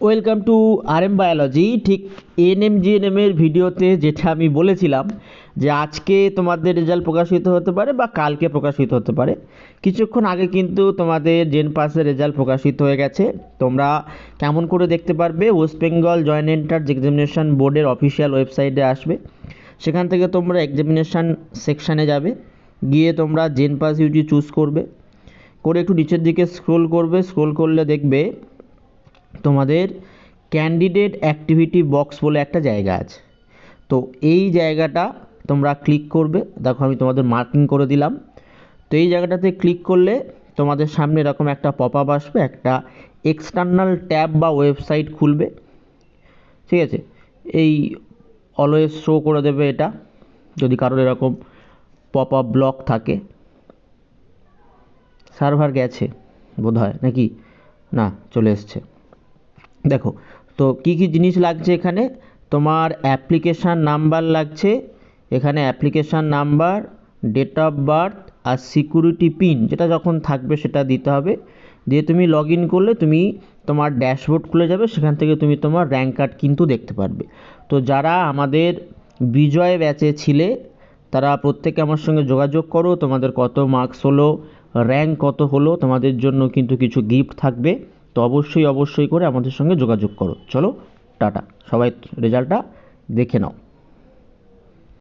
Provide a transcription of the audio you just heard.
Welcome to RM biology. ঠিক ANM জিএনএমের ভিডিওতে যেটা আমি বলেছিলাম যে আজকে তোমাদের রেজাল্ট প্রকাশিত হতে পারে বা কালকে প্রকাশিত হতে পারে। কিছুক্ষণ আগে কিন্তু তোমাদের জেন পাসের রেজাল্ট প্রকাশিত হয়ে গেছে। তোমরা কেমন করে দেখতে পারবে? West Bengal joint entrance examination বোর্ডের অফিসিয়াল ওয়েবসাইটে আসবে, সেখান থেকে তোমরা এক্সামিনেশান সেকশানে যাবে, গিয়ে তোমরা জেন পাস ইউটি চুজ করবে, করে একটু নিচের দিকে স্ক্রোল করবে। স্ক্রোল করলে দেখবে তোমাদের ক্যান্ডিডেট অ্যাক্টিভিটি বক্স বলে একটা জায়গা আছে। তো এই জায়গাটা তোমরা ক্লিক করবে। দেখো আমি তোমাদের মার্কিং করে দিলাম। তো এই জায়গাটাতে ক্লিক করলে তোমাদের সামনে এরকম একটা পপ আপ আসবে, একটা এক্সটার্নাল ট্যাব বা ওয়েবসাইট খুলবে। ঠিক আছে, এই অলওয়েজ শো করে দেবে এটা, যদি কারোর এরকম পপ আপ ব্লক থাকে। সার্ভার গেছে বোধহয়, নাকি না চলে এসছে। দেখো তো কী কী জিনিস লাগছে এখানে। তোমার অ্যাপ্লিকেশান নাম্বার লাগছে, এখানে application number, date of birth আর সিকিউরিটি পিন যেটা যখন থাকবে সেটা দিতে হবে। দিয়ে তুমি লগ ইন করলে তুমি তোমার ড্যাশবোর্ড খুলে যাবে, সেখান থেকে তুমি তোমার র্যাঙ্ক কার্ড কিন্তু দেখতে পারবে। তো যারা আমাদের বিজয় ব্যাচে ছিলে তারা প্রত্যেকে আমার সঙ্গে যোগাযোগ করো। তোমাদের কত মার্কস হলো, র্যাঙ্ক কত হলো, তোমাদের জন্য কিন্তু কিছু গিফট থাকবে। তো অবশ্যই করে আমাদের সঙ্গে যোগাযোগ করো। চলো টাটা, সবাই রেজাল্টটা দেখে নাও।